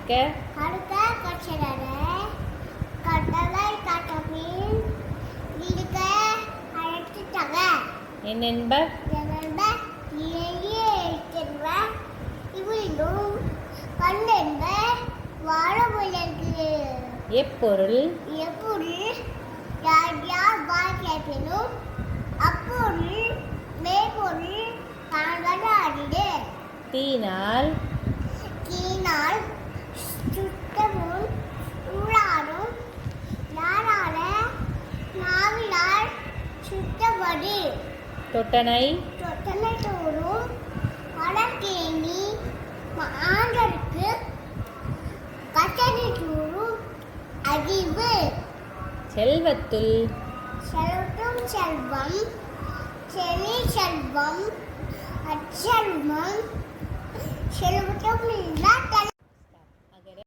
கற்க கற்றலற கட்டளை காட்டபின் விடுக அழைத்துட்டக என்னென்ப இவ்விலும் கண்டென்ப வாழவுலகு எப்பொருள் எப்பொருள் யார் யார் வாழ்க்கையிலும் அப்பொருள் மேற்பொருள் காண்பது அறிது தீனால் கீனால் சுத்தமும் ஊழாரும் யாரால நாவினால் சுத்தப்படு தொட்டனை தொட்டனை தோறும் வளர்க்கேணி ஆண்டருக்கு கட்டளை தோறும் அறிவு செல்வத்துள் செல்வம் செல்வம் செலி செல்வம் அச்செல்வம் செல்வத்தும் இல்லா